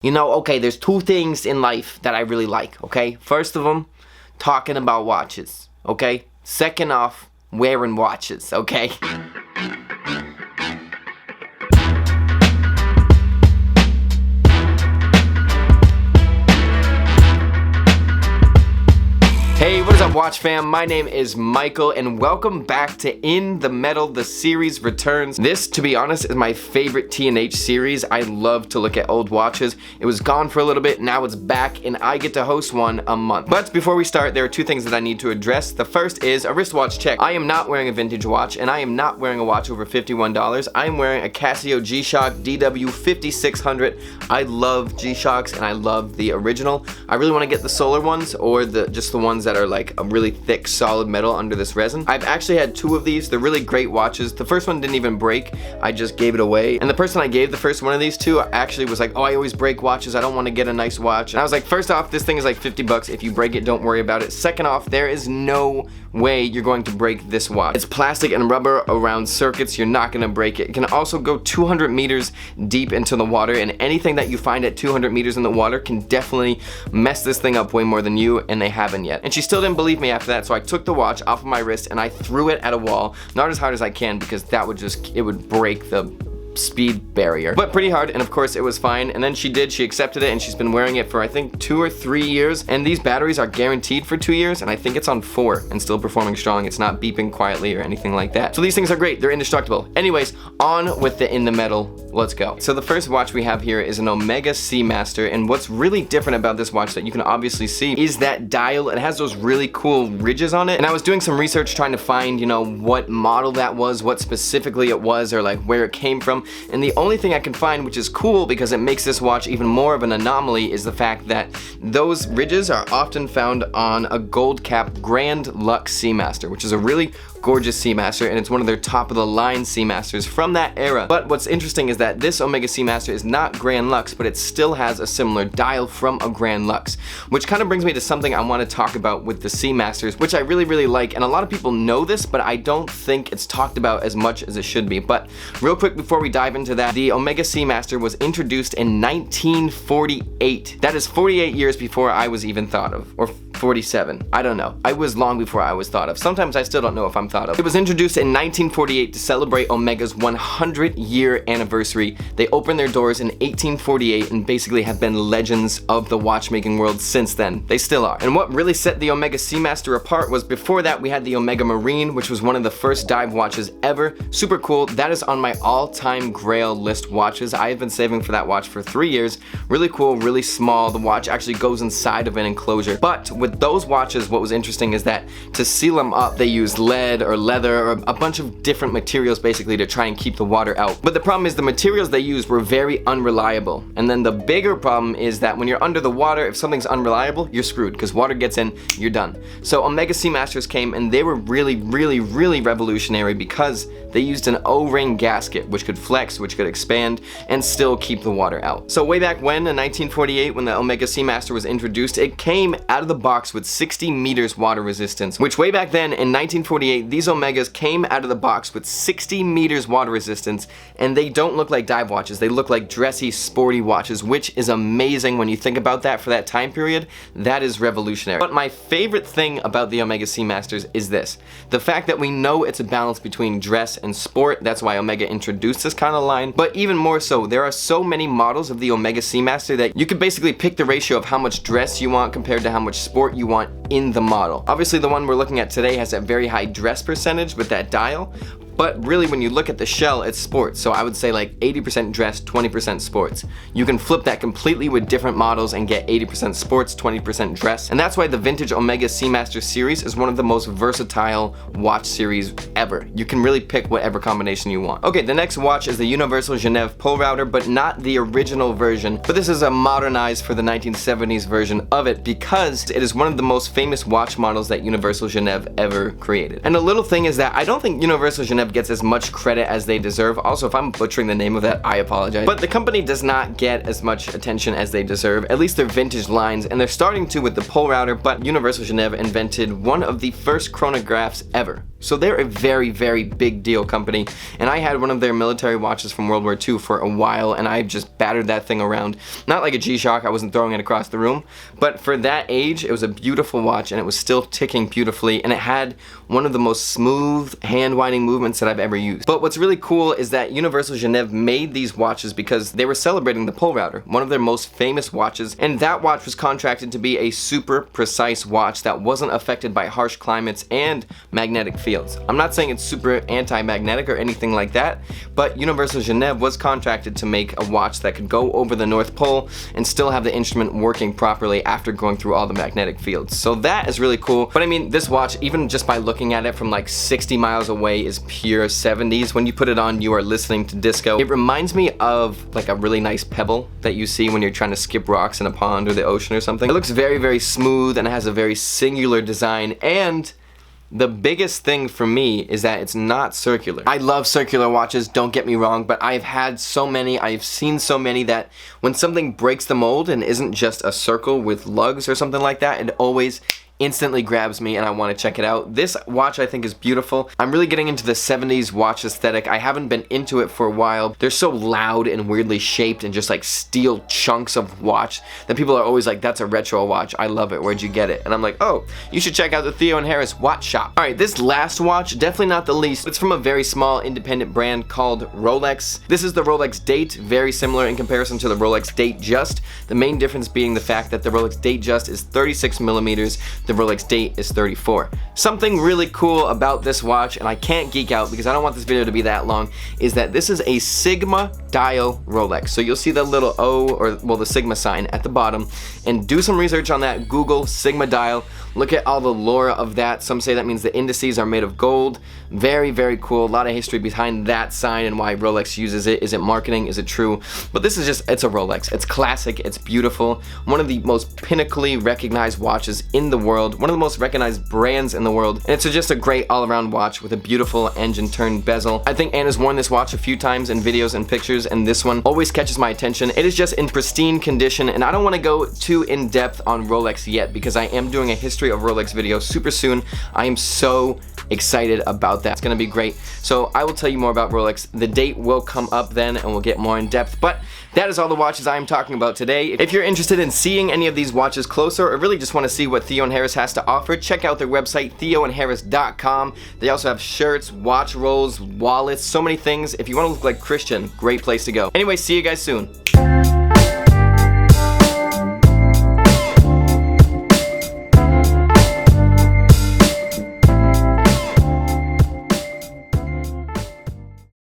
You know, okay, there's two things in life that I really like, okay? First of them, talking about watches, okay? Second off, wearing watches, okay? Hey, what is up, watch fam? My name is Michael, and welcome back to In the Metal, the series returns. This, to be honest, is my favorite T&H series. I love to look at old watches. It was gone for a little bit, now it's back, and I get to host one a month. But before we start, there are two things that I need to address. The first is a wristwatch check. I am not wearing a vintage watch, and I am not wearing a watch over $51. I am wearing a Casio G-Shock DW5600. I love G-Shocks, and I love the original. I really want to get the solar ones, or just the ones that are like a really thick solid metal under this resin. I've actually had two of these. They're really great watches. The first one didn't even break. I just gave it away. And the person I gave the first one of these to actually was like, oh, I always break watches. I don't want to get a nice watch. And I was like, first off, this thing is like 50 bucks. If you break it, don't worry about it. Second off, there is no way you're going to break this watch. It's plastic and rubber around circuits. You're not going to break it. It can also go 200 meters deep into the water, and anything that you find at 200 meters in the water can definitely mess this thing up way more than you, and they haven't yet. And she still didn't believe me after that, so I took the watch off of my wrist and I threw it at a wall. Not as hard as I can, because that would it would break the speed barrier, but pretty hard, and of course it was fine. And then she accepted it, and she's been wearing it for I think 2 or 3 years, and these batteries are guaranteed for 2 years, and I think it's on 4 and still performing strong. It's not beeping quietly or anything like that. So these things are great, they're indestructible. Anyways, on with the In the Metal, let's go. So the first watch we have here is an Omega Seamaster, and what's really different about this watch that you can obviously see is that dial. It has those really cool ridges on it, and I was doing some research trying to find, you know, what model that was, what specifically it was, or like where it came from. And the only thing I can find, which is cool because it makes this watch even more of an anomaly, is the fact that those ridges are often found on a gold cap Grand Lux Seamaster, which is a really gorgeous Seamaster, and it's one of their top of the line Seamasters from that era. But what's interesting is that this Omega Seamaster is not Grand Lux, but it still has a similar dial from a Grand Lux, which kind of brings me to something I want to talk about with the Seamasters, which I really like. And a lot of people know this, but I don't think it's talked about as much as it should be. But real quick before we dive into that, the Omega Seamaster was introduced in 1948. That is 48 years before I was even thought of, or 47. I don't know. I was long before I was thought of. Sometimes I still don't know if I'm thought of. It was introduced in 1948 to celebrate Omega's 100-year anniversary. They opened their doors in 1848 and basically have been legends of the watchmaking world since then. They still are. And what really set the Omega Seamaster apart was before that we had the Omega Marine, which was one of the first dive watches ever. Super cool. That is on my all-time grail list watches. I have been saving for that watch for 3 years. Really cool, really small. The watch actually goes inside of an enclosure. But with those watches, what was interesting is that to seal them up, they used lead or leather or a bunch of different materials basically to try and keep the water out. But the problem is the materials they used were very unreliable. And then the bigger problem is that when you're under the water, if something's unreliable, you're screwed, because water gets in, you're done. So Omega Seamasters came, and they were really revolutionary because they used an O-ring gasket, which could flex, which could expand, and still keep the water out. So way back when, in 1948, when the Omega Seamaster was introduced, it came out of the box with 60 meters water resistance, which way back then in 1948, these Omegas came out of the box with 60 meters water resistance, and they don't look like dive watches. They look like dressy, sporty watches, which is amazing when you think about that for that time period. That is revolutionary. But my favorite thing about the Omega Seamasters is this: the fact that we know it's a balance between dress and sport. That's why Omega introduced this kind of line. But even more so, there are so many models of the Omega Seamaster that you could basically pick the ratio of how much dress you want compared to how much sport you want in the model. Obviously the one we're looking at today has a very high dress percentage with that dial, but really when you look at the shell, it's sports. So I would say like 80% dress, 20% sports. You can flip that completely with different models and get 80% sports, 20% dress. And that's why the vintage Omega Seamaster series is one of the most versatile watch series ever. You can really pick whatever combination you want. Okay, the next watch is the Universal Geneve Polerouter, but not the original version. But this is a modernized for the 1970s version of it, because it is one of the most famous watch models that Universal Geneve ever created. And the little thing is that I don't think Universal Geneve Genève gets as much credit as they deserve. Also, if I'm butchering the name of that, I apologize. But the company does not get as much attention as they deserve, at least their vintage lines, and they're starting to with the Polerouter, but Universal Genève invented one of the first chronographs ever. So they're a very, very big deal company, and I had one of their military watches from World War II for a while, and I just battered that thing around. Not like a G-Shock, I wasn't throwing it across the room, but for that age, it was a beautiful watch, and it was still ticking beautifully, and it had one of the most smooth hand-winding movements that I've ever used. But what's really cool is that Universal Genève made these watches because they were celebrating the Polerouter, one of their most famous watches, and that watch was contracted to be a super precise watch that wasn't affected by harsh climates and magnetic fields. I'm not saying it's super anti-magnetic or anything like that, but Universal Genève was contracted to make a watch that could go over the North Pole and still have the instrument working properly after going through all the magnetic fields. So that is really cool. But I mean, this watch, even just by looking at it from like 60 miles away, is pure 70s. When you put it on, you are listening to disco. It reminds me of like a really nice pebble that you see when you're trying to skip rocks in a pond or the ocean or something. It looks very, very smooth and it has a very singular design, and the biggest thing for me is that it's not circular. I love circular watches, don't get me wrong, but I've had so many, I've seen so many that when something breaks the mold and isn't just a circle with lugs or something like that, it always instantly grabs me and I want to check it out. This watch I think is beautiful. I'm really getting into the 70s watch aesthetic. I haven't been into it for a while. They're so loud and weirdly shaped and just like steel chunks of watch that people are always like, that's a retro watch. I love it. Where'd you get it? And I'm like, oh, you should check out the Theo Harris watch shop. All right, this last watch, definitely not the least. It's from a very small independent brand called Rolex. This is the Rolex Date, very similar in comparison to the Rolex Date Just. The main difference being the fact that the Rolex Date Just is 36 millimeters. The Rolex Date is 34. Something really cool about this watch, and I can't geek out because I don't want this video to be that long, is that this is a Sigma dial Rolex. So you'll see the little O, or well, the Sigma sign at the bottom, and do some research on that. Google Sigma dial, look at all the lore of that. Some say that means the indices are made of gold. Very, very cool. A lot of history behind that sign and why Rolex uses it. Is it marketing? Is it true? But this is just, it's a Rolex. It's classic. It's beautiful. One of the most pinnacly recognized watches in the world. One of the most recognized brands in the world. And it's just a great all-around watch with a beautiful engine-turned bezel. I think Anna's worn this watch a few times in videos and pictures, and this one always catches my attention. It is just in pristine condition, and I don't want to go too in-depth on Rolex yet because I am doing a history of Rolex video super soon. I am so excited about that. It's gonna be great. So I will tell you more about Rolex. The date will come up then and we'll get more in depth, but that is all the watches I am talking about today. If you're interested in seeing any of these watches closer or really just want to see what Theo Harris has to offer, check out their website, theoandharris.com. They also have shirts, watch rolls, wallets, so many things. If you want to look like Christian, great place to go. Anyway, see you guys soon.